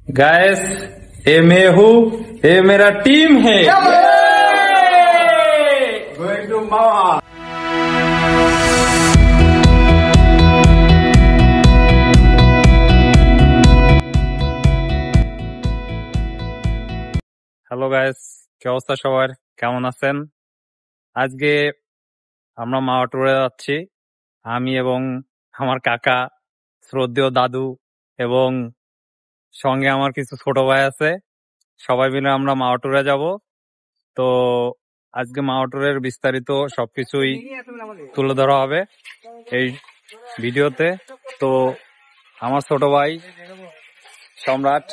Guys ये मैं हूँ, ये मेरा टीम है। Going to Mawa. Hello guys, কি অবস্থা সবার, কেমন আছেন? আজকে আমরা মাওয়া ট্যুরে যাচ্ছি। আমি এবং আমার কাকা, শ্রদ্ধেয় দাদু এবং সঙ্গে আমার কিছু ছোট ভাই আছে। সবাই মিলে আমরা মাওয়া ট্যুরে যাব। তো আজকে মাওয়া ট্যুরের বিস্তারিত সবকিছুই তুলে ধরা হবে এই ভিডিওতে। তো আমার ছোট ভাই সম্রাট,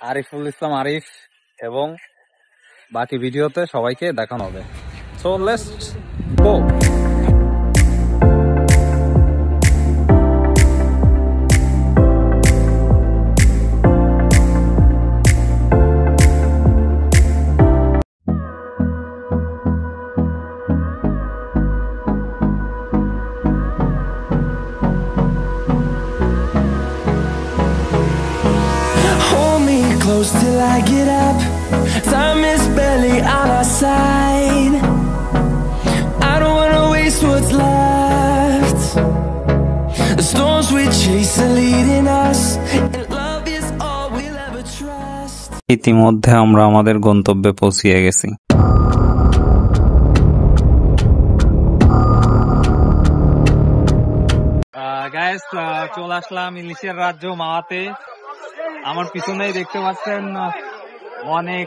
আরিফুল ইসলাম আরিফ এবং বাকি ভিডিওতে সবাইকে দেখানো হবে। So let's go. Close till I get up. Time is barely on our side. I don't wanna waste what's left. The storms we chase are leading us, and love is all we'll ever trust. ইতিমধ্যে আমরা আমাদের গন্তব্যে পৌঁছে গেছি। Guys, চলে আসলাম ইলিশের রাজ্য মাওয়াতে। আমার পিছনেই দেখতে পাচ্ছেন অনেক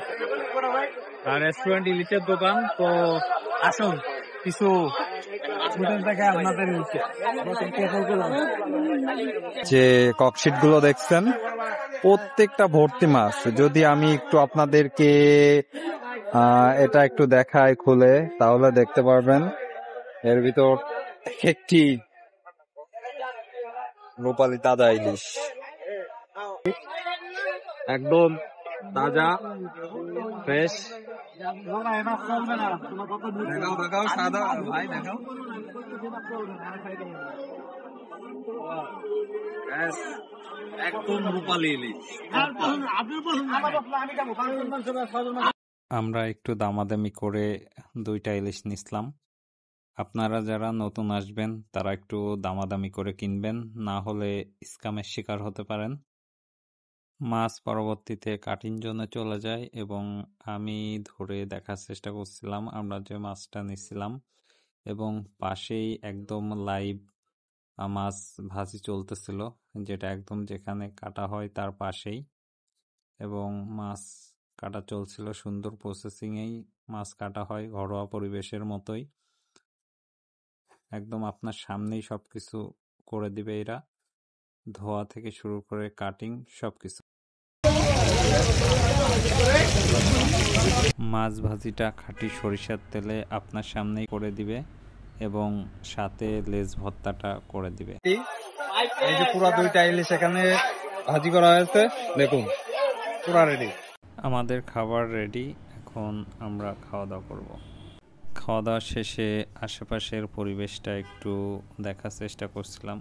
রেস্টুরেন্ট, ইলিশের দোকান। তো আসুন কিছু আপনাদের যে ককশিট গুলো দেখছেন প্রত্যেকটা ভর্তি মাছ। যদি আমি একটু আপনাদেরকে এটা একটু দেখাই খুলে, তাহলে দেখতে পারবেন এর ভিতর একটি রূপালী তাজা ইলিশ, একদম তাজা ফ্রেশ। দেখাও সাদা ভাই, দেখাও। একদম রূপালী ইলিশ। আমরা একটু দামাদামি করে 2টা ইলিশ নিছিলাম। আপনারা যারা নতুন আসবেন তারা একটু দামাদামি করে কিনবেন, না হলে স্ক্যামের শিকার হতে পারেন। মাছ পরবর্তীতে কাটিং জোনে চলে যায় এবং আমি ধরে দেখার চেষ্টা করছিলাম আমরা যে মাছটা নিছিলাম, এবং পাশেই একদম লাইভ মাছ ভাজি চলতেছিল, যেটা একদম যেখানে কাটা হয় তার পাশেই, এবং মাছ কাটা চলছিল। সুন্দর প্রসেসিংয়েই মাছ কাটা হয়, ঘরোয়া পরিবেশের মতোই, একদম আপনার সামনেই সবকিছু করে দিবে এরা, ধোয়া থেকে শুরু করে কাটিং সবকিছু। মাছ ভাজিটা খাঁটি সরিষার তেলে আপনার সামনেই করে দিবে এবং সাথে লেজ ভর্তাটা করে দিবে। এই যে পুরো 2টা ইলিশ এখানে ভাজি করা হয়েছে, দেখুন পুরো রেডি। আমাদের খাবার রেডি, এখন আমরা খাওয়া দাওয়া করব। খাওয়া দাওয়া শেষে আশেপাশের পরিবেশটা একটু দেখার চেষ্টা করছিলাম।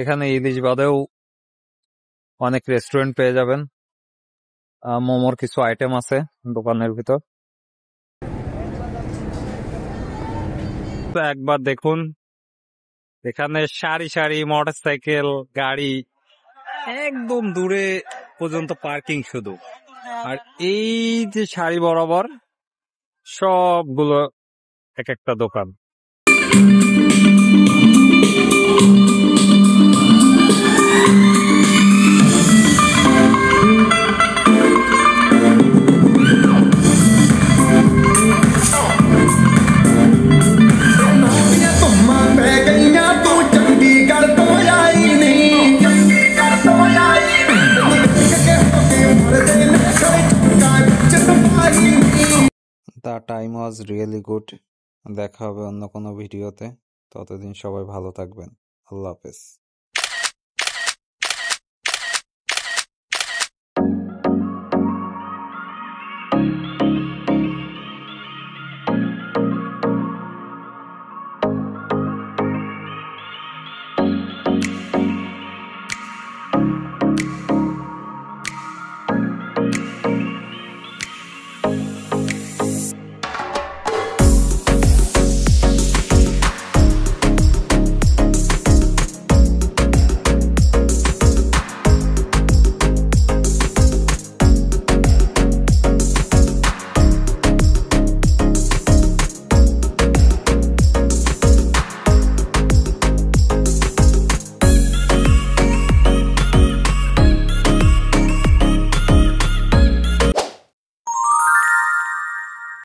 এখানে ইলিশ বাদেও অনেক রেস্টুরেন্ট পেয়ে যাবেন, মোমোর কিছু আইটেম আছে দোকানের ভিতর। তো একবার দেখুন, এখানে সারি সারি মোটরসাইকেল, গাড়ি একদম দূরে পর্যন্ত পার্কিং শুধু। আর এই যে সারি বরাবর সবগুলো এক একটা দোকান। The time was really good. দেখা হবে অন্য কোনো ভিডিওতে। ততদিন সবাই ভালো থাকবেন। আল্লাহ হাফেজ।